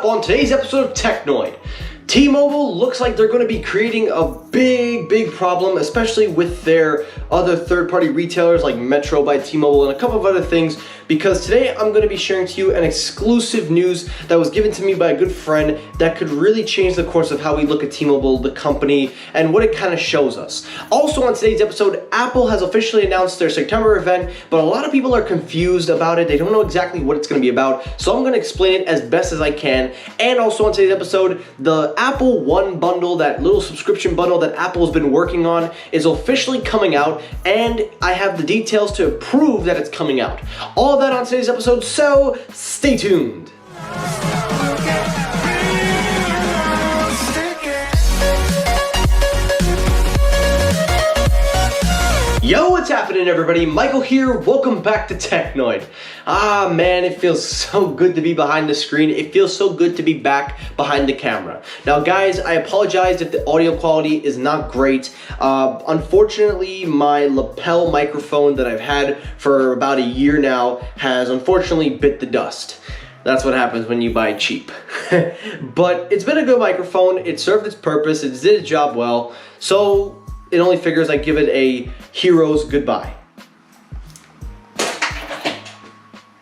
on today's episode of Technoid. T-Mobile looks like they're going to be creating a big problem, especially with their other third-party retailers like Metro by T-Mobile and a couple of other things, because today I'm going to be sharing to you an exclusive news that was given to me by a good friend that could really change the course of how we look at T-Mobile, the company, and what it kind of shows us. Also on today's episode, Apple has officially announced their September event, but a lot of people are confused about it. They don't know exactly what it's going to be about, so I'm going to explain it as best as I can. And also on today's episode, the Apple One bundle, that little subscription bundle that Apple's been working on, is officially coming out, and I have the details to prove that it's coming out. All of that on today's episode, so stay tuned. Yo, what's happening everybody? Michael here, welcome back to Technoid. Ah man, it feels so good to be behind the screen. It feels so good to be back behind the camera. Now guys, I apologize if the audio quality is not great. Unfortunately, my lapel microphone that I've had for about a year now has unfortunately bit the dust. That's what happens when you buy cheap. But it's been a good microphone, it served its purpose, it did its job well, so it only figures I give it a hero's goodbye.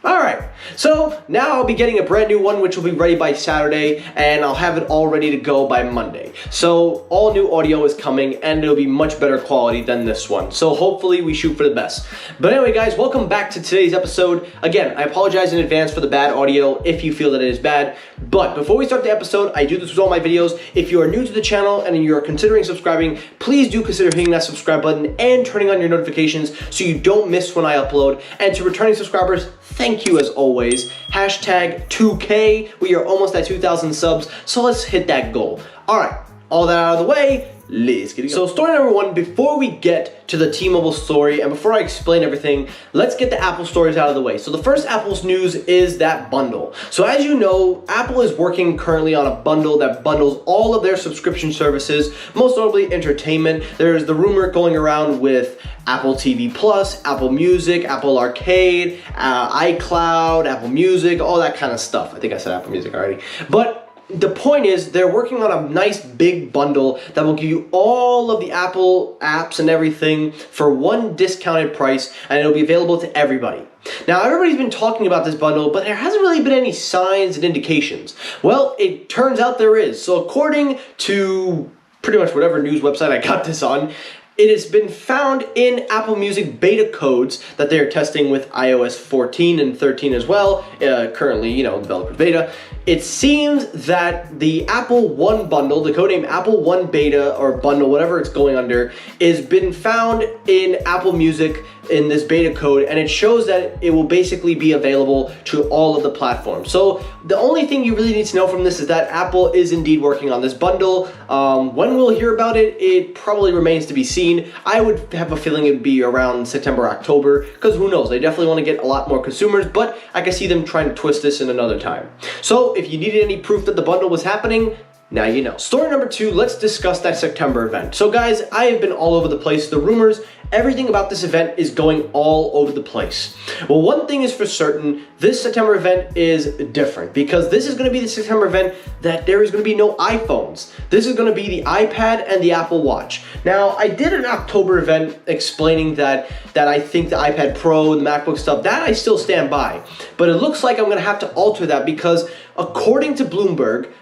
Alright, so now I'll be getting a brand new one which will be ready by Saturday, and I'll have it all ready to go by Monday. So all new audio is coming and it'll be much better quality than this one. So hopefully we shoot for the best. But anyway guys, welcome back to today's episode. Again, I apologize in advance for the bad audio if you feel that it is bad. But before we start the episode, I do this with all my videos. If you are new to the channel and you are considering subscribing, please do consider hitting that subscribe button and turning on your notifications so you don't miss when I upload. And to returning subscribers, thank you as always. Hashtag 2K. We are almost at 2,000 subs, so let's hit that goal. Alright, all that out of the way, let's get it going. So story number one, before we get to the T-Mobile story and before I explain everything, let's get the Apple stories out of the way. So the first Apple's news is that bundle. So as you know, Apple is working currently on a bundle that bundles all of their subscription services, most notably entertainment. There's the rumor going around with Apple TV Plus, Apple Music, Apple Arcade, iCloud, Apple Music, all that kind of stuff. I think I said Apple Music already. But the point is, they're working on a nice big bundle that will give you all of the Apple apps and everything for one discounted price, and it'll be available to everybody. Now, everybody's been talking about this bundle, but there hasn't really been any signs and indications. Well, it turns out there is. So according to pretty much whatever news website I got this on, it has been found in Apple Music beta codes that they are testing with iOS 14 and 13 as well, currently, developer beta. It seems that the Apple One bundle, the codename Apple One beta or bundle, whatever it's going under, is been found in Apple Music in this beta code, and it shows that it will basically be available to all of the platforms. So the only thing you really need to know from this is that Apple is indeed working on this bundle. When we'll hear about it, it probably remains to be seen. I would have a feeling it'd be around September, October, because who knows, they definitely want to get a lot more consumers, but I can see them trying to twist this in another time. So if you needed any proof that the bundle was happening, now you know. Story number two, let's discuss that September event. So guys, I have been all over the place. The rumors, everything about this event is going all over the place. Well, one thing is for certain, this September event is different because this is going to be the September event that there is going to be no iPhones. This is going to be the iPad and the Apple Watch. Now, I did an October event explaining that I think the iPad Pro and the MacBook stuff, that I still stand by. But it looks like I'm going to have to alter that because according to Bloomberg,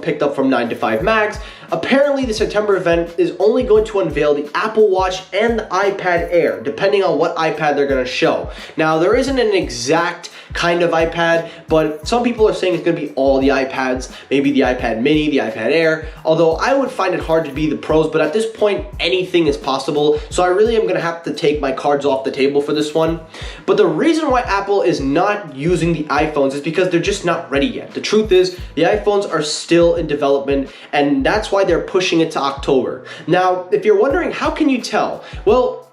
picked up from 9 to 5 Mags, apparently the September event is only going to unveil the Apple Watch and the iPad Air, depending on what iPad they're going to show. Now, there isn't an exact kind of iPad, but some people are saying it's going to be all the iPads, maybe the iPad mini, the iPad Air, although I would find it hard to be the pros, but at this point, anything is possible, so I really am going to have to take my cards off the table for this one. But the reason why Apple is not using the iPhones is because they're just not ready yet. The truth is, the iPhones are still in development, and that's why they're pushing it to October. Now, if you're wondering, how can you tell? Well,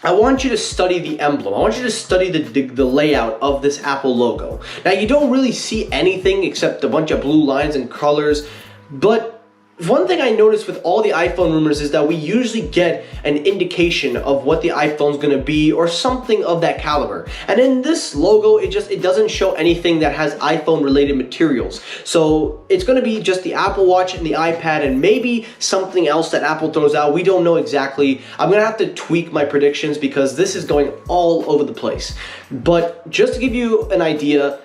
I want you to study the emblem. I want you to study the layout of this Apple logo. Now, you don't really see anything except a bunch of blue lines and colors, but One thing I noticed with all the iPhone rumors is that we usually get an indication of what the iPhone's gonna be or something of that caliber. And in this logo, it doesn't show anything that has iPhone related materials. So it's gonna be just the Apple Watch and the iPad and maybe something else that Apple throws out. We don't know exactly. I'm gonna have to tweak my predictions because this is going all over the place. But just to give you an idea,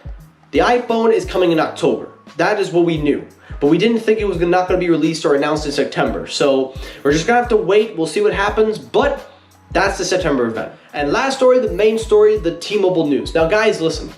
the iPhone is coming in October. That is what we knew. But we didn't think it was not going to be released or announced in September. So we're just going to have to wait. We'll see what happens. But that's the September event. And last story, the main story, the T-Mobile news. Now guys, listen.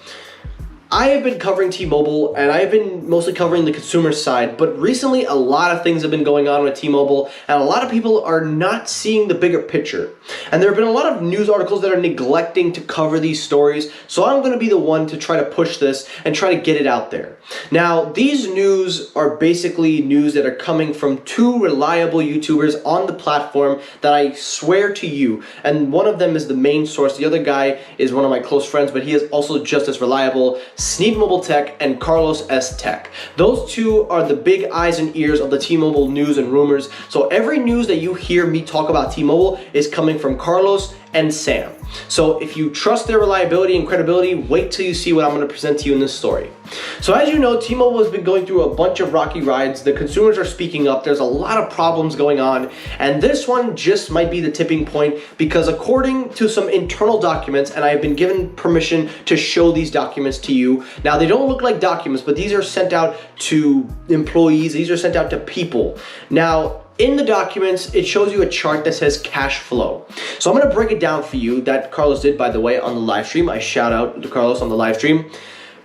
I have been covering T-Mobile and I have been mostly covering the consumer side, but recently a lot of things have been going on with T-Mobile and a lot of people are not seeing the bigger picture. And there have been a lot of news articles that are neglecting to cover these stories, so I'm going to be the one to try to push this and try to get it out there. Now, these news are basically news that are coming from two reliable YouTubers on the platform that I swear to you, and one of them is the main source, the other guy is one of my close friends, but he is also just as reliable. Sneed Mobile Tech and Carlos S. Tech. Those two are the big eyes and ears of the T-Mobile news and rumors. So every news that you hear me talk about T-Mobile is coming from Carlos and Sam. So if you trust their reliability and credibility, wait till you see what I'm going to present to you in this story. So as you know, T-Mobile has been going through a bunch of rocky rides. The consumers are speaking up. There's a lot of problems going on. And this one just might be the tipping point because according to some internal documents, and I have been given permission to show these documents to you. Now, they don't look like documents, but these are sent out to employees. These are sent out to people. Now, in the documents, it shows you a chart that says cash flow. So I'm going to break it down for you. That Carlos did, by the way, on the live stream. I shout out to Carlos on the live stream.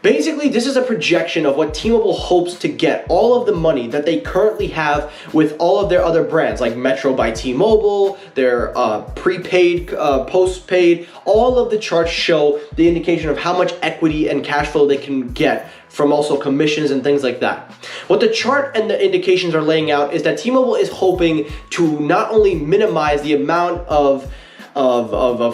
Basically, this is a projection of what T-Mobile hopes to get all of the money that they currently have with all of their other brands like Metro by T-Mobile, their prepaid, postpaid. All of the charts show the indication of how much equity and cash flow they can get from also commissions and things like that. What the chart and the indications are laying out is that T-Mobile is hoping to not only minimize the amount of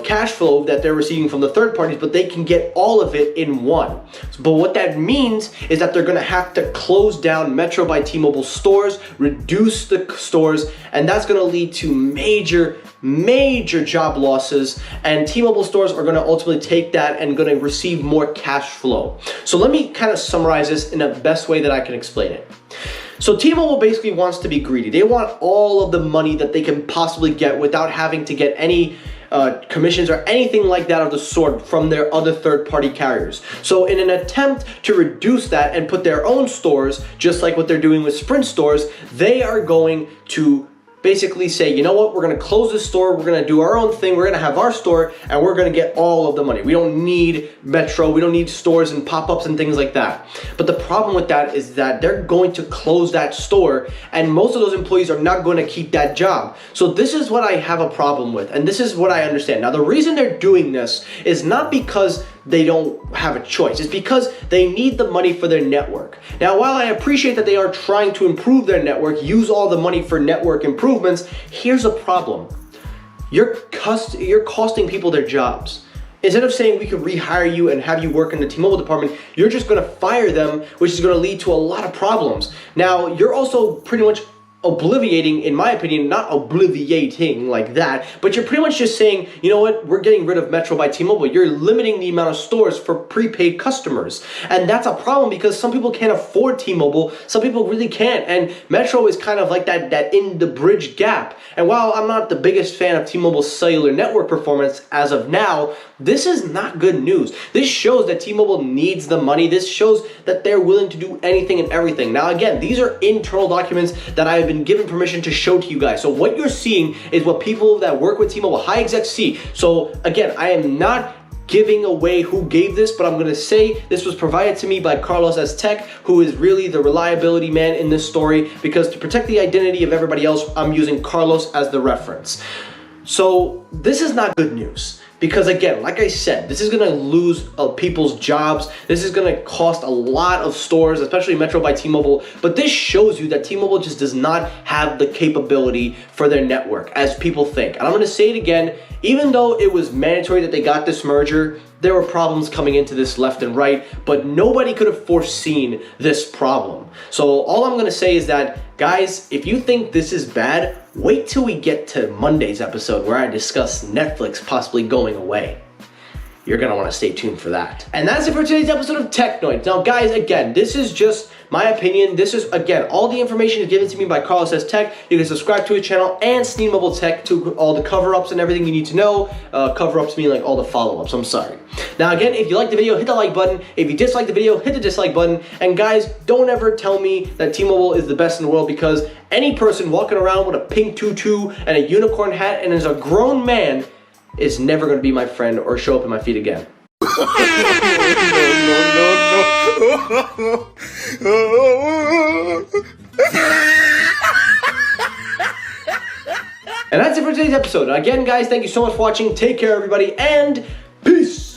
cash flow that they're receiving from the third parties, but they can get all of it in one. But what that means is that they're gonna have to close down Metro by T-Mobile stores, reduce the stores, and that's gonna lead to major job losses, and T-Mobile stores are gonna ultimately take that and gonna receive more cash flow. So let me kind of summarize this in the best way that I can explain it. So T-Mobile basically wants to be greedy. They want all of the money that they can possibly get without having to get any commissions or anything like that of the sort from their other third-party carriers. So in an attempt to reduce that and put their own stores, just like what they're doing with Sprint stores, they are going to basically say, you know what, we're going to close this store, we're going to do our own thing, we're going to have our store, and we're going to get all of the money. We don't need Metro, we don't need stores and pop-ups and things like that. But the problem with that is that they're going to close that store, and most of those employees are not going to keep that job. So this is what I have a problem with, and this is what I understand. Now, the reason they're doing this is not because they don't have a choice. It's because they need the money for their network. Now, while I appreciate that they are trying to improve their network, use all the money for network improvements, here's a problem. You're costing people their jobs. Instead of saying we could rehire you and have you work in the T-Mobile department, you're just gonna fire them, which is gonna lead to a lot of problems. Now, you're also pretty much obliviating, in my opinion, not obliviating like that, but you're pretty much just saying, you know what, we're getting rid of Metro by T-Mobile. You're limiting the amount of stores for prepaid customers. And that's a problem because some people can't afford T-Mobile, some people really can't. And Metro is kind of like that in the bridge gap. And while I'm not the biggest fan of T-Mobile's cellular network performance as of now, this is not good news. This shows that T-Mobile needs the money. This shows that they're willing to do anything and everything. Now, again, these are internal documents that I have been given permission to show to you guys. So what you're seeing is what people that work with T-Mobile, high execs, see. So again, I am not giving away who gave this, but I'm gonna say this was provided to me by Carlos S. Tech, who is really the reliability man in this story, because to protect the identity of everybody else, I'm using Carlos as the reference. So this is not good news. Because again, like I said, this is gonna lose people's jobs. This is gonna cost a lot of stores, especially Metro by T-Mobile. But this shows you that T-Mobile just does not have the capability for their network as people think. And I'm gonna say it again, even though it was mandatory that they got this merger, there were problems coming into this left and right, but nobody could have foreseen this problem. So all I'm gonna say is that, guys, if you think this is bad, wait till we get to Monday's episode where I discuss Netflix possibly going away. You're gonna wanna stay tuned for that. And that's it for today's episode of Technoids. Now guys, again, this is just my opinion. This is, again, all the information is given to me by Carlos S. Tech. You can subscribe to his channel and Sneed Mobile Tech to all the cover-ups and everything you need to know. Cover-ups mean like all the follow-ups, I'm sorry. Now again, if you like the video, hit the like button. If you dislike the video, hit the dislike button. And guys, don't ever tell me that T-Mobile is the best in the world, because any person walking around with a pink tutu and a unicorn hat and is a grown man is never gonna be my friend or show up in my feed again. And that's it for today's episode. Again, guys, thank you so much for watching. Take care, everybody, and peace.